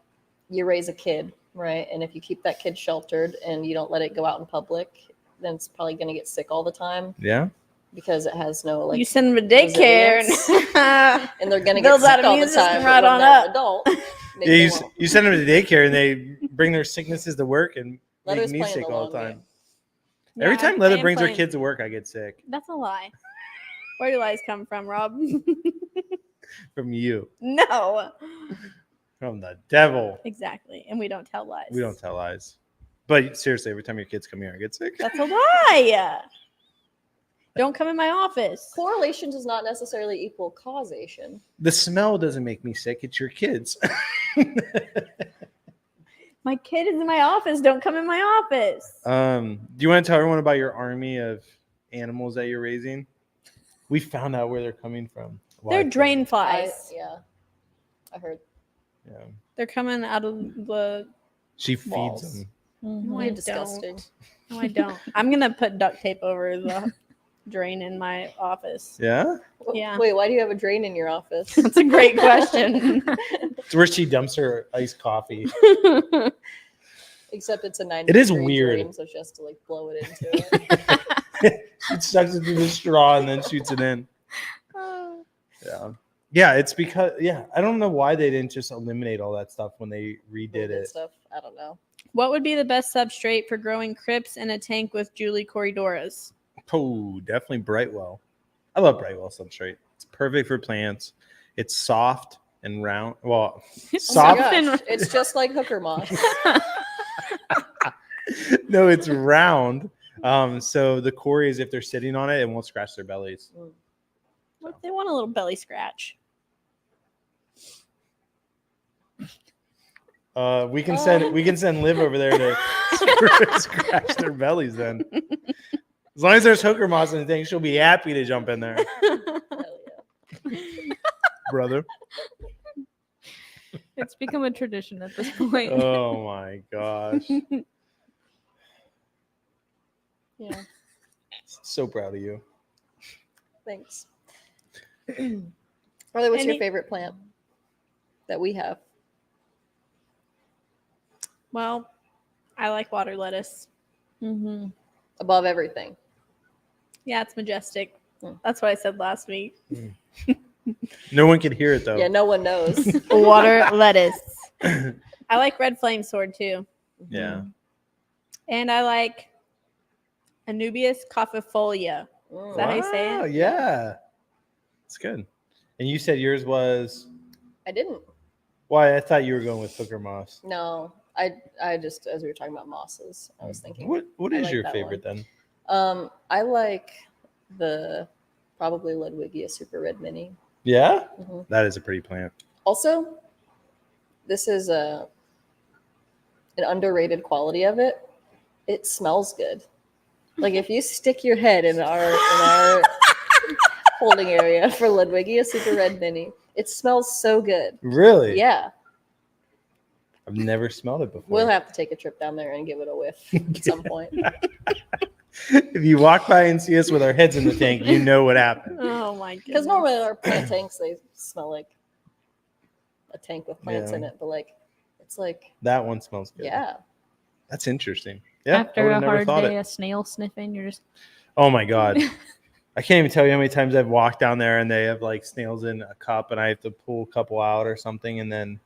you raise a kid, right? And if you keep that kid sheltered and you don't let it go out in public, then it's probably going to get sick all the time Yeah. because it has no like. You send them to daycare, And they're going to get builds out sick an all the immune system time. right But when on they're up. an adult, maybe Yeah, they you, won't. you send them to daycare and they bring their sicknesses to work and Let make us me play in sick the all long the time. game. Every Yeah, time I Letta am brings her playing- kids to work, I get sick. That's a lie. Where do lies come from, Rob? From you. No. From the devil. Exactly. And we don't tell lies. We don't tell lies. But seriously, every time your kids come here, I get sick. That's a lie. Don't come in my office. Correlation does not necessarily equal causation. The smell doesn't make me sick. It's your kids. My kid is in my office. Don't come in my office. Do you want to tell everyone about your army of animals that you're raising? We found out where they're coming from. They're drain I flies. heard. Yeah. They're coming out of the. She feeds Walls. them. No, I You're don't. disgusting. No, I don't. I'm gonna put duct tape over the drain in my office. Yeah? Yeah. Wait, why do you have a drain in your office? That's a great question. It's where she dumps her iced coffee. Except it's a 90 It is degree weird. drain, so she has to like blow it into it. She sucks it through the straw and then shoots it in. Yeah. Yeah, it's because I don't know why they didn't just eliminate all that stuff when they redid Molded it. Stuff. I don't know. What would be the best substrate for growing crypts in a tank with Julie Corridoras? Oh, definitely Brightwell. I love Brightwell substrate. It's perfect for plants. It's soft and round. Well, Oh my soft. gosh, it's just like hooker moss. No, it's round. So the quarries, if they're sitting on it, it won't scratch their bellies. What if they want a little belly scratch? We can send Liv over there to scratch their bellies then. As long as there's hooker moss in the thing, she'll be happy to jump in there, Hell yeah. brother. It's become a tradition at this point. Oh my gosh. Yeah. So proud of you. Thanks. Riley, what's your Any- favorite plant that we have? Well, I like water lettuce. Mm-hmm. Above everything. Yeah, it's majestic. Hmm. That's what I said last week. No one can hear it though. Yeah, no one knows. Water lettuce. I like red flame sword too. Yeah. And I like Anubias coffifolia. Is that how you say it? Wow, yeah. It's good. And you said yours was I didn't. why? I thought you were going with hooker moss. No. I just, as we were talking about mosses, I was thinking. What I is like your that favorite then? I like the probably Ludwigia Super Red Mini. Yeah, Mhm. that is a pretty plant. Also, this is an underrated quality of it. It smells good. Like if you stick your head in our holding area for Ludwigia Super Red Mini, it smells so good. Really? Yeah, I've never smelled it before. we'll have to take a trip down there and give it a whiff at some point. If you walk by and see us with our heads in the tank, you know what happened. Oh my god. Because normally our plant tanks, they smell like a tank with plants Yeah. in it, but like it's like That one smells good. yeah. That's interesting. Yeah. I After would've a never hard thought day it. of snail sniffing, you're just Oh my god. I can't even tell you how many times I've walked down there and they have like snails in a cup and I have to pull a couple out or something and then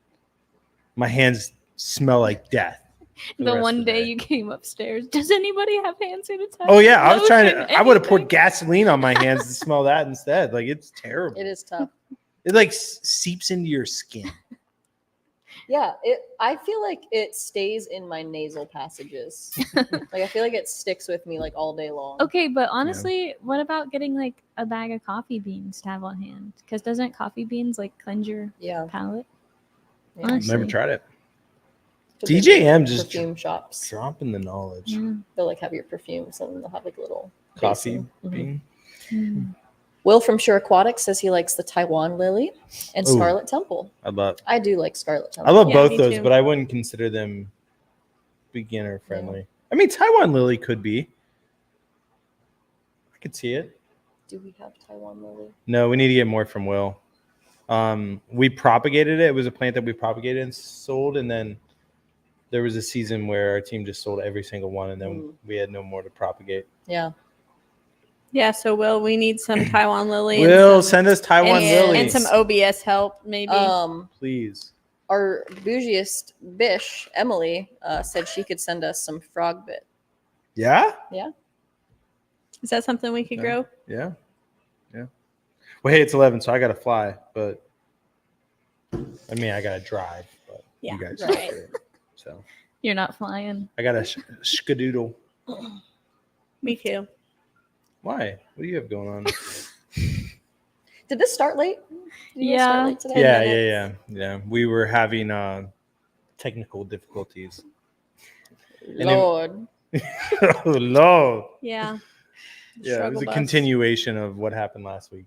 my hands smell like death. for the rest one of the day you came upstairs. Does anybody have hand sanitizer? Oh yeah, I was trying Lotion, to. I would have poured anything? gasoline on my hands to smell that instead. Like it's terrible. It is tough. It like seeps into your skin. Yeah, I feel like it stays in my nasal passages. Like I feel like it sticks with me like all day long. Okay, but honestly, what about getting like a bag of coffee beans to have on hand? Because doesn't coffee beans like cleanse your Yeah. palate? Yeah. Honestly. Never tried it. So they DJM do just perfume shops. dropping the knowledge. Yeah. They'll like have your perfumes and they'll have like a little Coffee basin. Mhm. bean. Mm. Will from Sure Aquatics says he likes the Taiwan lily and Ooh. Scarlet Temple. I I do like Scarlet I Temple. love Yeah, both me those, too. but I wouldn't consider them beginner friendly. I mean, Taiwan lily could be. I could see it. Do we have Taiwan lily? No, we need to get more from Will. We propagated it. It was a plant that we propagated and sold, and then there was a season where our team just sold every single one, and then we had no more to propagate. Yeah. Yeah, so we need some Taiwan lily. Will, and some, send us Taiwan lilies. and some OBS help, maybe. Please. Our bougiest bish, Emily, said she could send us some frog bit. Yeah? Yeah. Is that something we could grow? Yeah. Yeah. Well, hey, it's 11, so I got to fly, but I mean, I got to drive, but you guys right. do it. So You're not flying. I got to skadoodle. Me too. Why? What do you have going on? Did this start late? Did you guys Yeah. start late today? Yeah. We were having technical difficulties. Lord. Oh, Lord. Yeah. Yeah, it was a Struggle bus. continuation of what happened last week.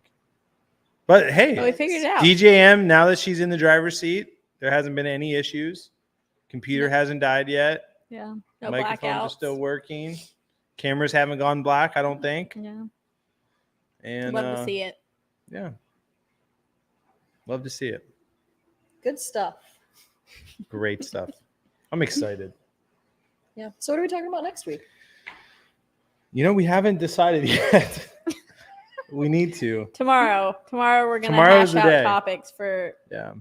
But hey, But we figured it out. DJM, now that she's in the driver's seat, there hasn't been any issues. Computer hasn't died yet. Yeah. No Microphones are blackouts. still working. Cameras haven't gone black, I don't think. Yeah. And Love to see it. Yeah. Love to see it. Good stuff. Great stuff. I'm excited. Yeah. So what are we talking about next week? You know, we haven't decided yet. We need to. Tomorrow we're gonna Tomorrow's hash the out day. topics for Yeah.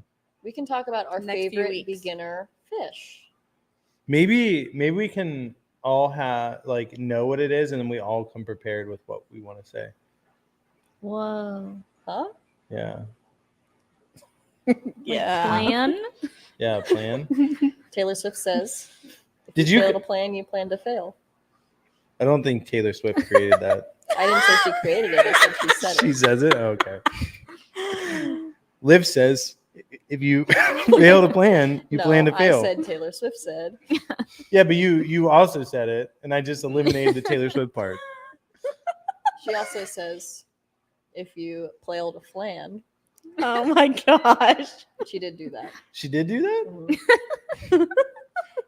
We can talk about our Next few favorite weeks. beginner fish. Maybe we can all know what it is, and then we all come prepared with what we want to say. Whoa. Huh? Yeah. yeah. Plan? Yeah, plan. Taylor Swift says, if Did you you- fail to plan, you plan to fail. I don't think Taylor Swift created that. I didn't say she created it. I said she said She it. says it? Okay. Liv says, if you fail to plan, you plan to fail. I said Taylor Swift said. Yeah, but you also said it, and I just eliminated the Taylor Swift part. She also says, if you fail to flan, Oh my gosh. she did do that. She did do that? Mhm.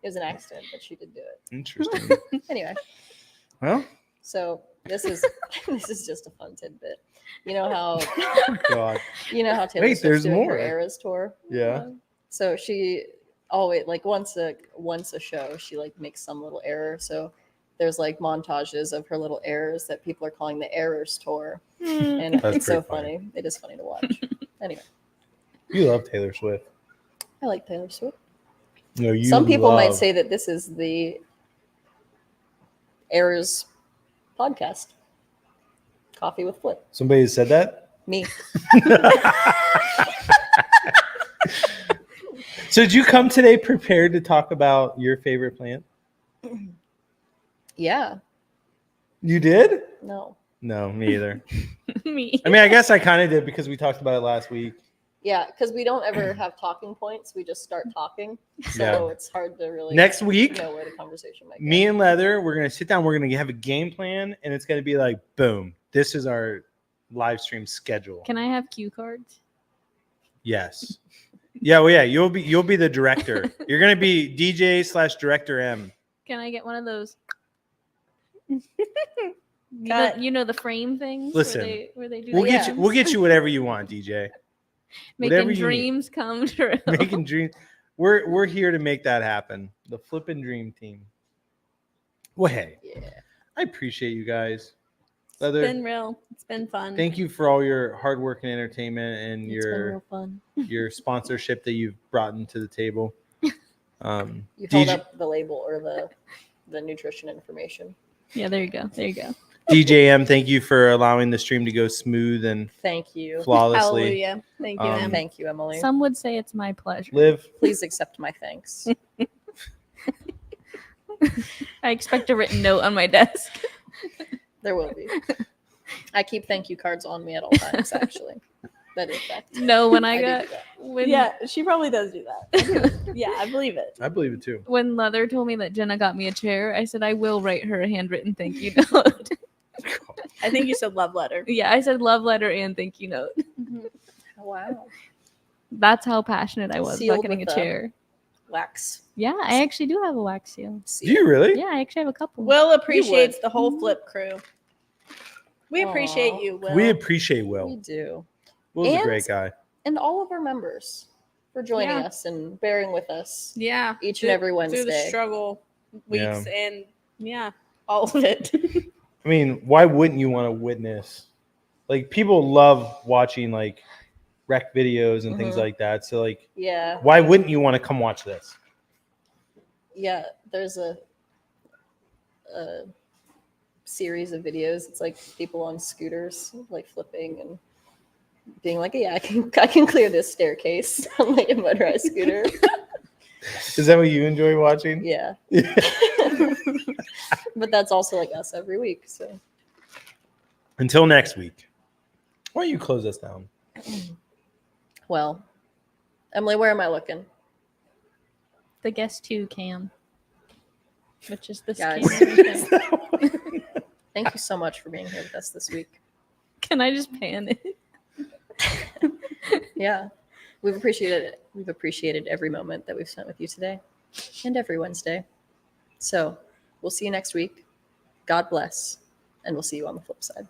It was an accident, but she did do it. Interesting. Anyway, Well, so this is just a fun tidbit. You know how God. Taylor Wait, Swift's there's doing more. her Eras tour. Yeah. So she always once a show she makes some little error. So there's montages of her little errors that people are calling the Errors tour, and That's it's so pretty funny. funny. It is funny to watch. Anyway, You love Taylor Swift. I like Taylor Swift. No, you Some people might love- say that this is the Errors podcast. Coffee with Flip. Somebody said that? Me. So did you come today prepared to talk about your favorite plant? Yeah. You did? No. No, me either. Me. I mean, I guess I kind of did because we talked about it last week. Yeah, because we don't ever have talking points. We just start talking. So it's hard to really Next week, know where the conversation might go. me and Leather, we're going to sit down. We're going to have a game plan, and it's going to be like, boom, this is our live stream schedule. Can I have cue cards? Yes. Yeah, well, yeah, you'll be the director. You're going to be DJ/Director M. Can I get one of those? Cut. You know the frame things. Listen, where they do. We'll the get you. games? We'll get you whatever you want, DJ. whatever Making you need. dreams come true. Making dreams. We're here to make that happen. The Flippin' Dream Team. Well, hey, Yeah. I appreciate you guys. It's Leather, been real. It's been fun. thank you for all your hard work and entertainment and It's been your real fun. your sponsorship that you've brought into the table. You hold DJ up the label or the nutrition information. Yeah, there you go. There you go. DJM, thank you for allowing the stream to go smooth and Thank you. flawlessly. Hallelujah. Thank you, Em. Thank you, Emily. Some would say it's my pleasure. Liv, Please accept my thanks. I expect a written note on my desk. There will be. I keep thank you cards on me at all times, actually. That is fact. No, when I do got do that. when Yeah, she probably does do that. Yeah, I believe it. I believe it too. when Leather told me that Jenna got me a chair, I said I will write her a handwritten thank you note. I think you said love letter. Yeah, I said love letter and thank you note. Wow. That's how passionate I was Sealed about getting a with, chair. Wax. Yeah, I actually do have a wax seal. Do you really? Yeah, I actually have a couple. Will appreciates the whole Flip crew. We Aw. appreciate you, Will. We appreciate We Will. do. Will's a And- great guy. And all of our members. for joining Yeah. us and bearing with us Yeah. each and every Through the Wednesday. struggle weeks and all of it. I mean, why wouldn't you want to witness? Like, people love watching like wreck videos and things Mhm. like that. So like, Yeah. why wouldn't you want to come watch this? Yeah, there's a series of videos. It's like people on scooters, like flipping and being like, "Yeah, I can clear this staircase on like a motorized scooter." Is that what you enjoy watching? Yeah, but that's also like us every week. So Until next week. Why don't you close us down? well, Emily, where am I looking? The guest 2 cam, which is this Guys. camera right there. Thank you so much for being here with us this week. Can I just pan it? Yeah, we've appreciated it. We've appreciated every moment that we've spent with you today and every Wednesday. So we'll see you next week. God bless, and we'll see you on the flip side.